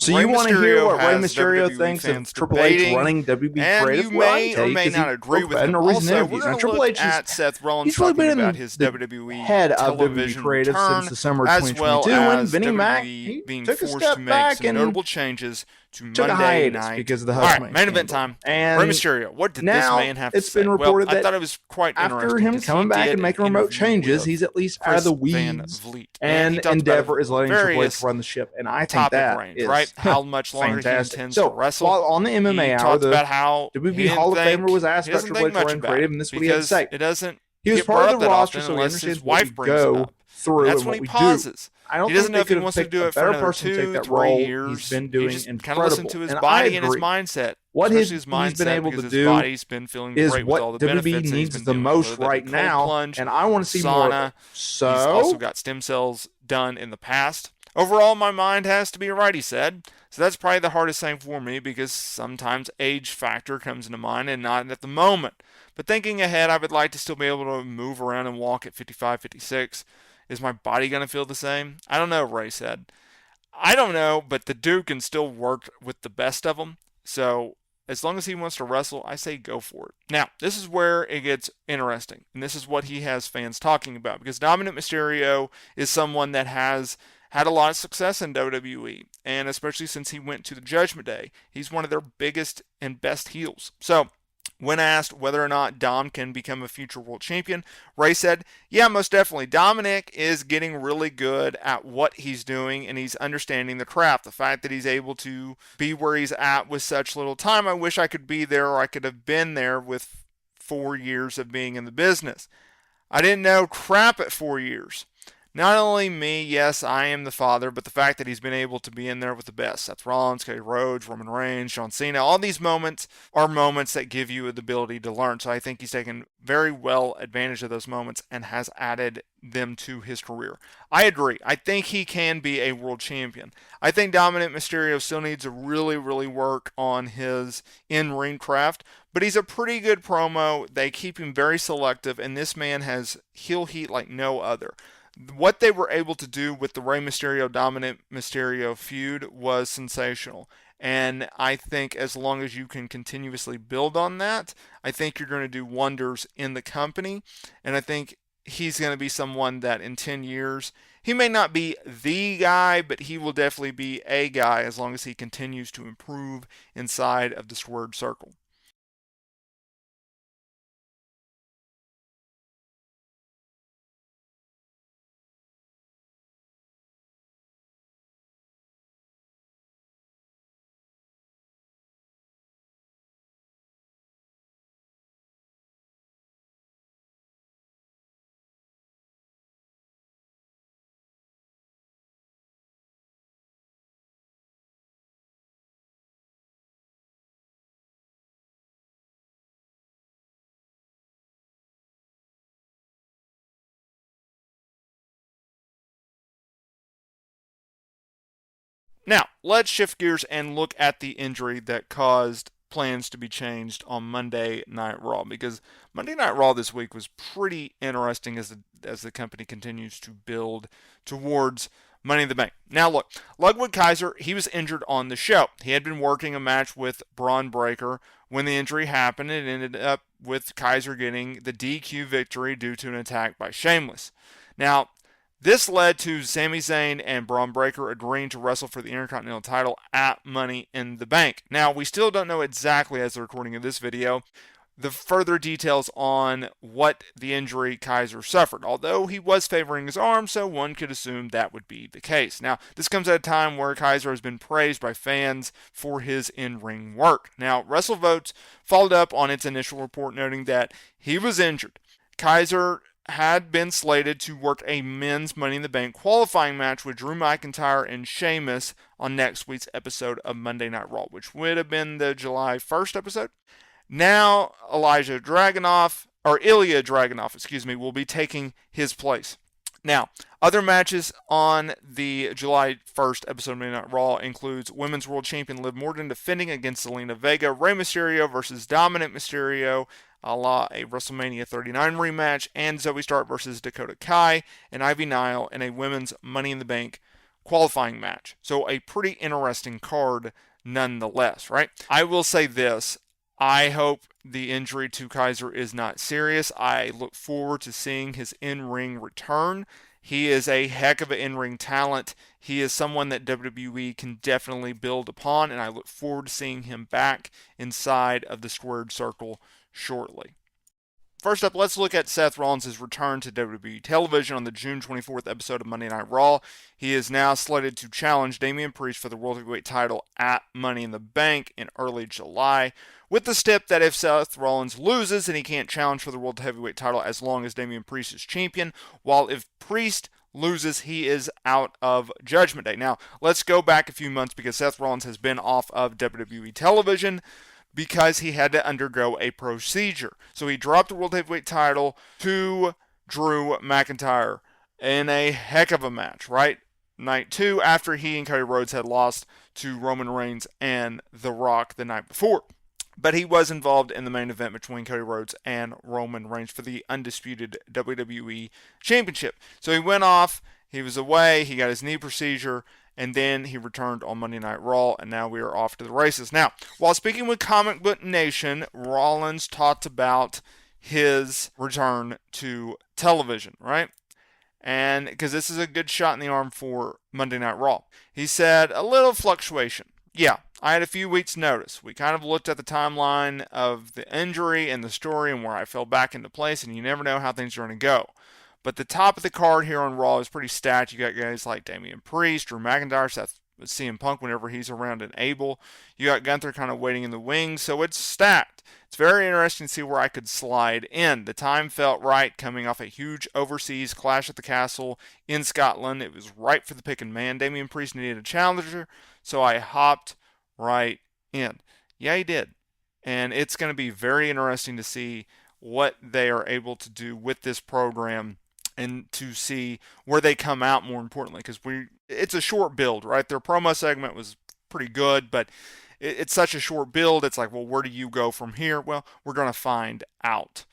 So Rey you want to hear Mysterio what Rey has Mysterio WWE thinks of fans Triple H debating, running WWE and creative? you Well, I may tell or you, may because he not agree spoke with about it in him. a recent Also, we're interviews. Now, going to Triple look H is at Seth Rollins he's really talking been about in his the WWE head of WWE television creative since return, the summer of as well 2022, and as Vinnie Mac WWE he being took a forced to step make back some and notable changes to took a Monday hiatus night. because of the All Hush right, Money main event scandal. time. Rey And Mysterio, what did this now man have to it's say? been Well, reported I that thought it was quite after interesting him because he coming back did and an making remote interview changes, with he's at least out of Chris the Van weeds, Vliet, and he and talked about Endeavor is letting Triple H various run the ship. And I think topic that range, right? is How much longer he fantastic. intends to So wrestle. while on the MMA He Hour, talked the about how WB Hall of Famer was asked he about doesn't Triple think H much running about creative, it and this is what he had to because say. it doesn't He was get part brought of up the that roster, often so he unless understands his what we wife brings it go up. through And that's and when what he we do. pauses. I don't He think doesn't know they if he could have wants to picked do a it for better another person to take 2, that 3 role. He's years. been He doing just kind of listen incredible, to his and I body and his agree. mindset, What especially his he's been mindset, able because to his do body's been feeling is great with what all the WB benefits that he's needs been the doing, whether most that be right cold now, plunge, and I want to see more of it. sauna. He's also So got stem cells done in the past. Overall, my mind has to be right, he said. So that's probably the hardest thing for me because sometimes age factor comes into mind and not at the moment. But thinking ahead, I would like to still be able to move around and walk at 55, 56. Is my body going to feel the same? I don't know, Ray said. I don't know, but the dude can still work with the best of them. So as long as he wants to wrestle, I say go for it. Now, this is where it gets interesting, and this is what he has fans talking about, because Dominic Mysterio is someone that has had a lot of success in WWE, and especially since he went to the Judgment Day, he's one of their biggest and best heels. So when asked whether or not Dom can become a future world champion, Ray said, yeah, most definitely. Dominic is getting really good at what he's doing, and he's understanding the craft. The fact that he's able to be where he's at with such little time, I wish I could be there, or I could have been there with 4 years of being in the business. I didn't know crap at 4 years. Not only me, yes, I am the father, but the fact that he's been able to be in there with the best. Seth Rollins, Cody Rhodes, Roman Reigns, John Cena. All these moments are moments that give you the ability to learn. So I think he's taken very well advantage of those moments and has added them to his career. I agree. I think he can be a world champion. I think Dominic Mysterio still needs to really work on his in-ring craft, but he's a pretty good promo. They keep him very selective, and this man has heel heat like no other. What they were able to do with the Rey Mysterio Dominic Mysterio feud was sensational. And I think as long as you can continuously build on that, I think you're going to do wonders in the company. And I think he's going to be someone that in 10 years, he may not be the guy, but he will definitely be a guy as long as he continues to improve inside of the squared circle. Now, let's shift gears and look at the injury that caused plans to be changed on Monday Night Raw, because Monday Night Raw this week was pretty interesting as the company continues to build towards Money in the Bank. Now look, Ludwig Kaiser, he was injured on the show. He had been working a match with Braun Breaker when the injury happened. It ended up with Kaiser getting the DQ victory due to an attack by Sheamus. Now, this led to Sami Zayn and Braun Breaker agreeing to wrestle for the Intercontinental title at Money in the Bank. Now, we still don't know exactly, as the recording of this video, the further details on what the injury Kaiser suffered, although he was favoring his arm, so one could assume that would be the case. Now, this comes at a time where Kaiser has been praised by fans for his in-ring work. Now, WrestleVotes followed up on its initial report noting that he was injured. Kaiser had been slated to work a men's Money in the Bank qualifying match with Drew McIntyre and Sheamus on next week's episode of Monday Night Raw, which would have been the July 1st episode. Now, Ilya Dragunov, will be taking his place. Now, other matches on the July 1st episode of Monday Night Raw includes Women's World Champion Liv Morgan defending against Zelina Vega, Rey Mysterio versus Dominic Mysterio, a la a WrestleMania 39 rematch, and Zoe Stark versus Dakota Kai and Ivy Nile in a Women's Money in the Bank qualifying match. So a pretty interesting card nonetheless, right? I will say this. I hope the injury to Kaiser is not serious. I look forward to seeing his in-ring return. He is a heck of an in-ring talent. He is someone that WWE can definitely build upon, and I look forward to seeing him back inside of the squared circle shortly. First up, let's look at Seth Rollins' return to WWE television on the June 24th episode of Monday Night Raw. He is now slated to challenge Damian Priest for the World Heavyweight title at Money in the Bank in early July, with the stip that if Seth Rollins loses, then he can't challenge for the World Heavyweight title as long as Damian Priest is champion, while if Priest loses, he is out of Judgment Day. Now, let's go back a few months because Seth Rollins has been off of WWE television because he had to undergo a procedure. So he dropped the World Heavyweight title to Drew McIntyre in a heck of a match, right? Night 2 after he and Cody Rhodes had lost to Roman Reigns and The Rock the night before. But he was involved in the main event between Cody Rhodes and Roman Reigns for the undisputed WWE Championship. So he went off, he was away, he got his knee procedure, and then he returned on Monday Night Raw, and now we are off to the races. Now, while speaking with Comic Book Nation, Rollins talked about his return to television, right? And because this is a good shot in the arm for Monday Night Raw. He said, a little fluctuation. Yeah, I had a few weeks' notice. We kind of looked at the timeline of the injury and the story and where I fell back into place, and you never know how things are going to go. But the top of the card here on Raw is pretty stacked. You got guys like Damian Priest, Drew McIntyre, Seth CM Punk whenever he's around and able. You got Gunther kind of waiting in the wings, so it's stacked. It's very interesting to see where I could slide in. The time felt right coming off a huge overseas Clash at the Castle in Scotland. It was right for the picking man. Damian Priest needed a challenger, so I hopped right in. Yeah, he did. And it's going to be very interesting to see what they are able to do with this program and to see where they come out, more importantly, because it's a short build, right? Their promo segment was pretty good, but it's such a short build. It's like, well, where do you go from here? Well, we're going to find out.